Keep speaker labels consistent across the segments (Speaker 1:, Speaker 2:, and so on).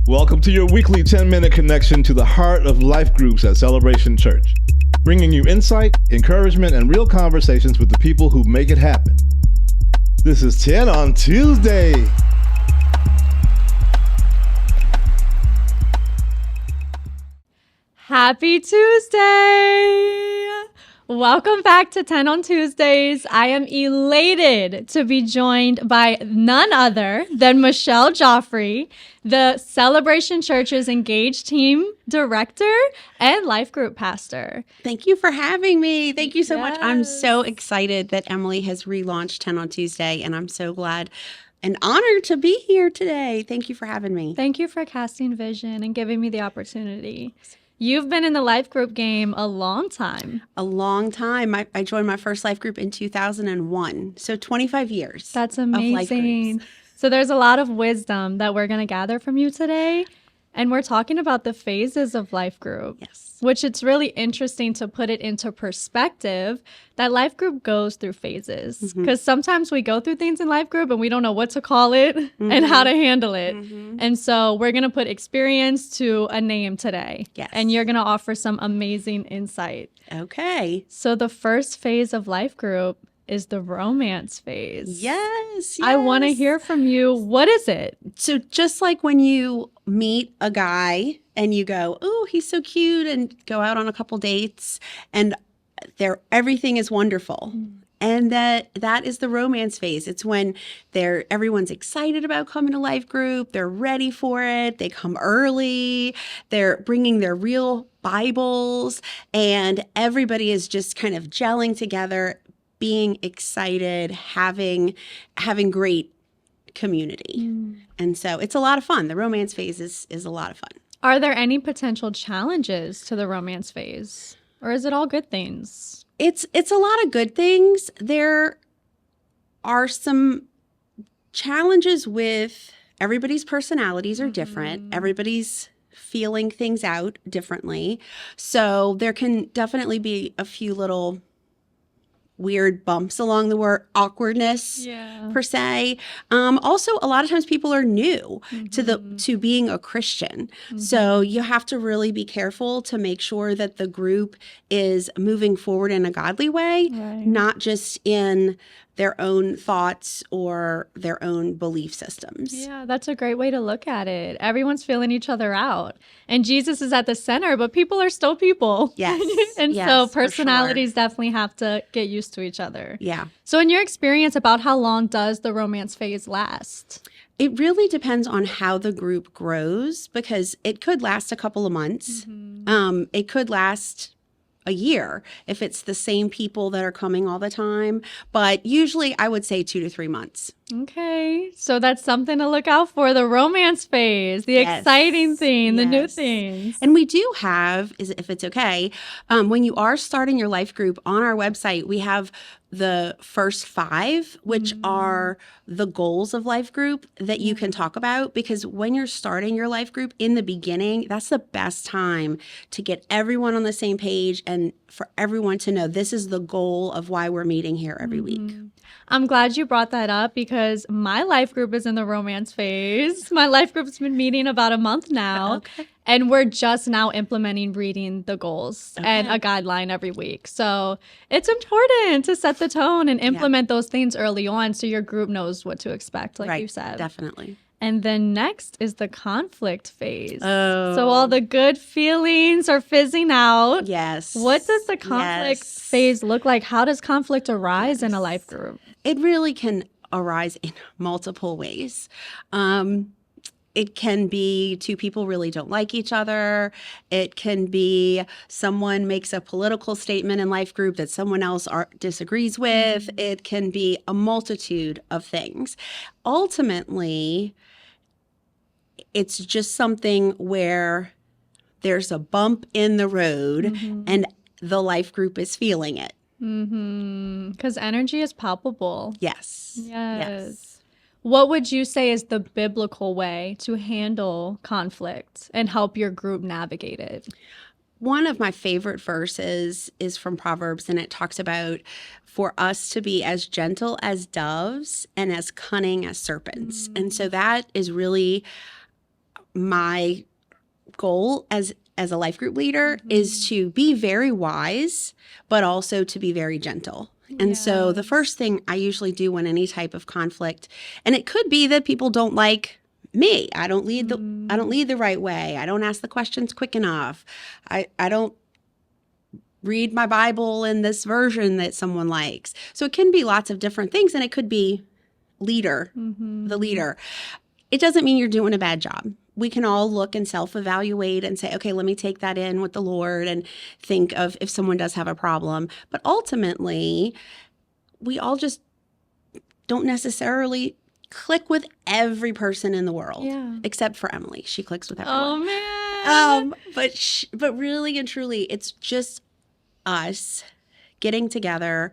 Speaker 1: Welcome to your weekly 10-minute connection to the heart of life groups at Celebration Church, bringing you insight, encouragement, and real conversations with the people who make it happen. This is 10 on Tuesday.
Speaker 2: Happy Tuesday! Welcome back to 10 on Tuesdays. I am elated to be joined by none other than Michelle Geoffrey, the Celebration Church's Engaged Team Director and Life Group Pastor.
Speaker 3: Thank you for having me. Thank you so much. I'm
Speaker 2: Yes.
Speaker 3: so excited that Emily has relaunched 10 on Tuesday, and I'm so glad and honored to be here today. Thank you for having me.
Speaker 2: Thank you for casting vision and giving me the opportunity. You've been in the life group game a long time.
Speaker 3: A long time. I joined my first life group in 2001, so 25 years.
Speaker 2: That's
Speaker 3: of life
Speaker 2: amazing.
Speaker 3: groups.
Speaker 2: So there's a lot of wisdom that we're going to gather from you today. And we're talking about the phases of life group.
Speaker 3: Yes.
Speaker 2: Which it's really interesting to put it into perspective that life group goes through phases. Because sometimes we go through things in life group and we don't know what to call it and how to handle it. And so we're going to put experience to a name today.
Speaker 3: Yes.
Speaker 2: And you're going to offer some amazing insight.
Speaker 3: Okay.
Speaker 2: So the first phase of life group is the romance phase.
Speaker 3: Yes.
Speaker 2: I want to
Speaker 3: yes.
Speaker 2: hear from you. What is it?
Speaker 3: So just like when you meet a guy and you go, oh, he's so cute, and go out on a couple dates and everything is wonderful. And that is the romance phase. It's when everyone's excited about coming to life group. They're ready for it. They come early. They're bringing their real Bibles, and everybody is just kind of gelling together, being excited, having great community. And so it's a lot of fun. The romance phase is a lot of fun.
Speaker 2: Are there any potential challenges to the romance phase? Or is it all good things?
Speaker 3: It's a lot of good things. There are some challenges with everybody's personalities are different. Everybody's feeling things out differently. So there can definitely be a few little weird bumps along the way, awkwardness per se. Also, a lot of times people are new to being a Christian. So you have to really be careful to make sure that the group is moving forward in a godly way, not just in their own thoughts or their own belief systems.
Speaker 2: Yeah, that's a great way to look at it. Everyone's feeling each other out. And Jesus is at the center, but people are still people.
Speaker 3: Yes.
Speaker 2: And
Speaker 3: Yes,
Speaker 2: so
Speaker 3: for sure.
Speaker 2: personalities definitely have to get used to each other.
Speaker 3: Yeah.
Speaker 2: So in your experience, about how long does the romance phase last?
Speaker 3: It really depends on how the group grows, because it could last a couple of months. It could last a year if it's the same people that are coming all the time. But usually I would say 2 to 3 months.
Speaker 2: Okay, so that's something to look out for, the romance phase, the
Speaker 3: Yes.
Speaker 2: exciting thing, the new
Speaker 3: Yes.
Speaker 2: things.
Speaker 3: And we do have, if it's okay, when you are starting your life group on our website, we have the first 5, which are the goals of life group that you can talk about. Because when you're starting your life group in the beginning, that's the best time to get everyone on the same page and for everyone to know this is the goal of why we're meeting here every week.
Speaker 2: I'm glad you brought that up because my life group is in the romance phase. My life group's been meeting about a month now.
Speaker 3: Okay.
Speaker 2: And we're just now implementing reading the goals and a guideline every week. So it's important to set the tone and implement those things early on so your group knows what to expect, like you said.
Speaker 3: Definitely.
Speaker 2: And then next is the conflict phase.
Speaker 3: Oh.
Speaker 2: So all the good feelings are fizzing out.
Speaker 3: Yes.
Speaker 2: What does the conflict phase look like? How does conflict arise in a life group?
Speaker 3: It really can arise in multiple ways. It can be 2 people really don't like each other. It can be someone makes a political statement in life group that someone else disagrees with. It can be a multitude of things. Ultimately, it's just something where there's a bump in the road and the life group is feeling it.
Speaker 2: Because energy is palpable.
Speaker 3: Yes.
Speaker 2: Yes. What would you say is the biblical way to handle conflict and help your group navigate it?
Speaker 3: One of my favorite verses is from Proverbs, and it talks about for us to be as gentle as doves and as cunning as serpents. And so that is really my goal as a life group leader is to be very wise, but also to be very gentle. And so the first thing I usually do when any type of conflict, and it could be that people don't like me. I don't lead the right way. I don't ask the questions quick enough. I don't read my Bible in this version that someone likes. So it can be lots of different things, and it could be the leader. It doesn't mean you're doing a bad job. We can all look and self-evaluate and say, okay, let me take that in with the Lord and think of if someone does have a problem. But ultimately, we all just don't necessarily click with every person in the world, except for Emily. She clicks with everyone.
Speaker 2: Oh, man.
Speaker 3: But really and truly, it's just us getting together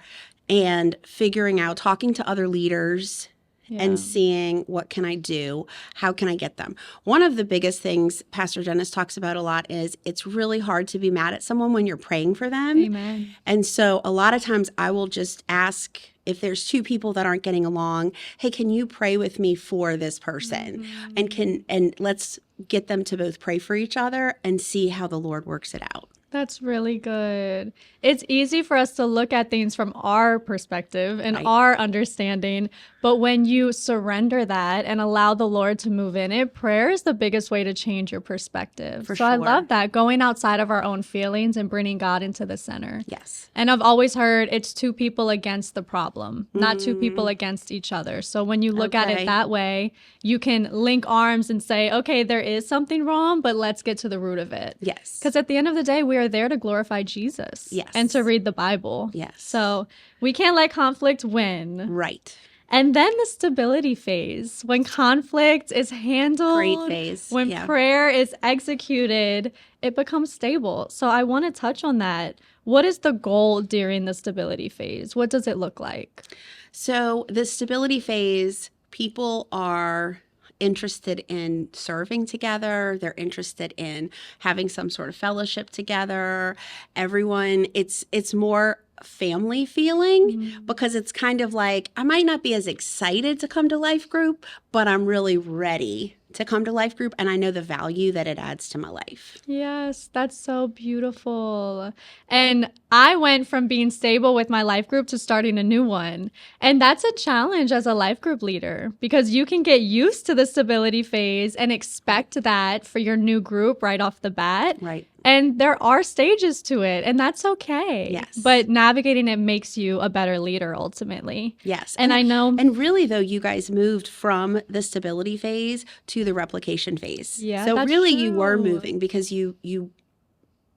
Speaker 3: and figuring out, talking to other leaders, and seeing what can I do? How can I get them? One of the biggest things Pastor Dennis talks about a lot is it's really hard to be mad at someone when you're praying for them.
Speaker 2: Amen.
Speaker 3: And so a lot of times I will just ask, if there's two people that aren't getting along, hey, can you pray with me for this person? And let's get them to both pray for each other and see how the Lord works it out.
Speaker 2: That's really good. It's easy for us to look at things from our perspective and our understanding, but when you surrender that and allow the Lord to move in it, prayer is the biggest way to change your perspective.
Speaker 3: For
Speaker 2: so I
Speaker 3: sure.
Speaker 2: love that, going outside of our own feelings and bringing God into the center.
Speaker 3: Yes.
Speaker 2: And I've always heard it's two people against the problem, not two people against each other. So when you look at it that way, you can link arms and say, okay, there is something wrong, but let's get to the root of it.
Speaker 3: Yes.
Speaker 2: Because at the end of the day, we are there to glorify Jesus.
Speaker 3: Yes.
Speaker 2: And to read the Bible.
Speaker 3: Yes.
Speaker 2: So we can't let conflict win.
Speaker 3: Right.
Speaker 2: And then the stability phase, when conflict is handled,
Speaker 3: Great phase.
Speaker 2: when prayer is executed, it becomes stable. So I want to touch on that. What is the goal during the stability phase? What does it look like?
Speaker 3: So the stability phase, people are interested in serving together. They're interested in having some sort of fellowship together. Everyone, it's more family feeling because it's kind of like, I might not be as excited to come to life group, but I'm really ready to come to life group, and I know the value that it adds to my life.
Speaker 2: Yes, that's so beautiful. And I went from being stable with my life group to starting a new one. And that's a challenge as a life group leader because you can get used to the stability phase and expect that for your new group right off the bat.
Speaker 3: Right.
Speaker 2: And there are stages to it, and that's okay.
Speaker 3: Yes.
Speaker 2: But navigating it makes you a better leader ultimately.
Speaker 3: Yes.
Speaker 2: And I know.
Speaker 3: And really, though, you guys moved from the stability phase to the replication phase.
Speaker 2: Yeah,
Speaker 3: so
Speaker 2: that's
Speaker 3: really, you were
Speaker 2: true.
Speaker 3: moving because you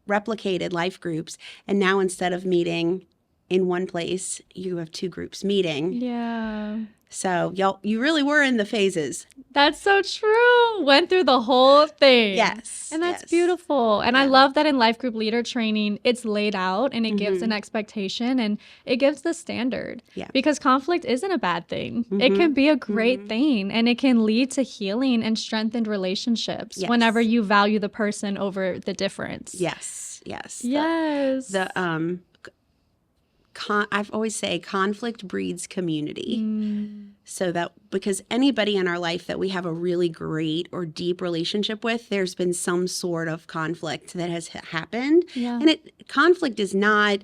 Speaker 3: replicated life groups, and now instead of meeting in one place, you have two groups meeting.
Speaker 2: Yeah.
Speaker 3: So you really were in the phases.
Speaker 2: That's so true. Went through the whole thing.
Speaker 3: Yes.
Speaker 2: And that's
Speaker 3: yes.
Speaker 2: beautiful. And I love that in life group leader training, it's laid out and it gives an expectation and it gives the standard.
Speaker 3: Yeah.
Speaker 2: Because conflict isn't a bad thing. It can be a great thing and it can lead to healing and strengthened relationships whenever you value the person over the difference.
Speaker 3: Yes. Yes.
Speaker 2: Yes.
Speaker 3: I've always say conflict breeds community. So that because anybody in our life that we have a really great or deep relationship with, there's been some sort of conflict that has happened.
Speaker 2: Yeah.
Speaker 3: And conflict is not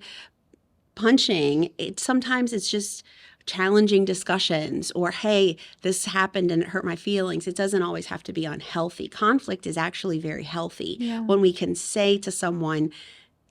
Speaker 3: punching. Sometimes it's just challenging discussions or, hey, this happened and it hurt my feelings. It doesn't always have to be unhealthy. Conflict is actually very healthy when we can say to someone,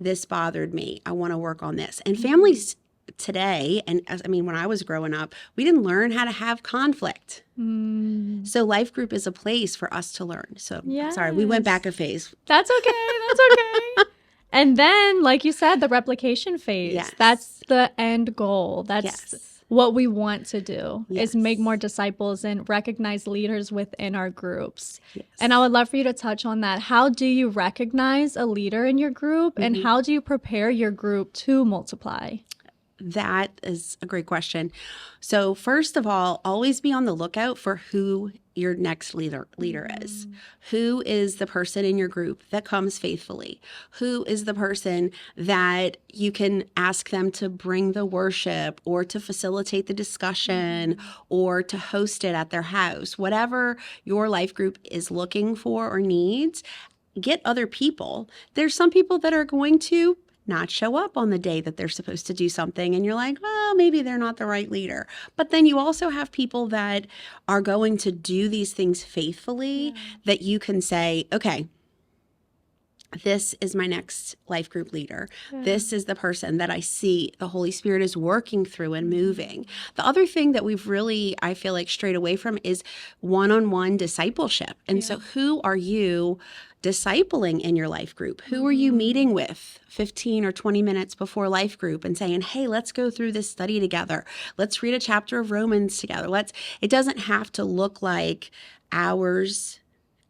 Speaker 3: this bothered me. I want to work on this. And families today, and when I was growing up, we didn't learn how to have conflict. So life group is a place for us to learn. So sorry, we went back a phase.
Speaker 2: That's okay. That's okay. And then, like you said, the replication phase.
Speaker 3: Yes.
Speaker 2: That's the end goal. That's what we want to do is make more disciples and recognize leaders within our groups. Yes. And I would love for you to touch on that. How do you recognize a leader in your group and how do you prepare your group to multiply?
Speaker 3: That is a great question. So first of all, always be on the lookout for who your next leader is. Who is the person in your group that comes faithfully? Who is the person that you can ask them to bring the worship or to facilitate the discussion or to host it at their house? Whatever your life group is looking for or needs, get other people. There's some people that are going to not show up on the day that they're supposed to do something. And you're like, well, maybe they're not the right leader. But then you also have people that are going to do these things faithfully that you can say, okay, this is my next life group leader. This is the person that I see the Holy Spirit is working through and moving. The other thing that we've really, I feel like, strayed away from is one-on-one discipleship. And so who are you discipling in your life group? Who are you meeting with 15 or 20 minutes before life group and saying, hey, let's go through this study together. Let's read a chapter of Romans together. It doesn't have to look like hours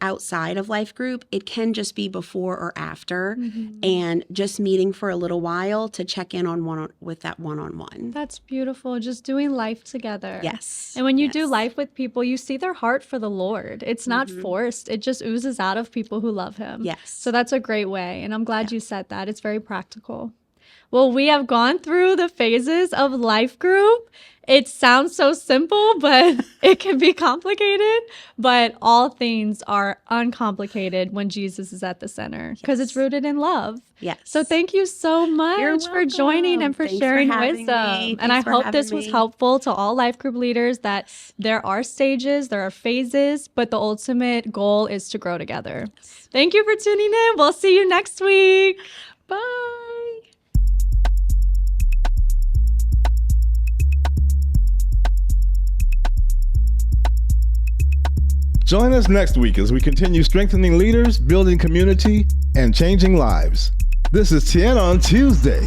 Speaker 3: outside of life group. It can just be before or after, and just meeting for a little while to check in on with that one-on-one.
Speaker 2: That's beautiful. Just doing life together.
Speaker 3: Yes.
Speaker 2: And when you do life with people, you see their heart for the Lord. It's not forced. It just oozes out of people who love him.
Speaker 3: Yes.
Speaker 2: So that's a great way. And I'm glad you said that. It's very practical. Well, we have gone through the phases of life group. It sounds so simple, but it can be complicated. But all things are uncomplicated when Jesus is at the center because it's rooted in love.
Speaker 3: Yes.
Speaker 2: So thank you so much for joining and for
Speaker 3: Thanks
Speaker 2: sharing
Speaker 3: for having
Speaker 2: wisdom.
Speaker 3: me.
Speaker 2: And I
Speaker 3: Thanks for
Speaker 2: hope this
Speaker 3: having
Speaker 2: was
Speaker 3: me.
Speaker 2: helpful to all life group leaders, that there are stages, there are phases, but the ultimate goal is to grow together. Thank you for tuning in. We'll see you next week. Bye.
Speaker 1: Join us next week as we continue strengthening leaders, building community, and changing lives. This is 10 on Tuesday.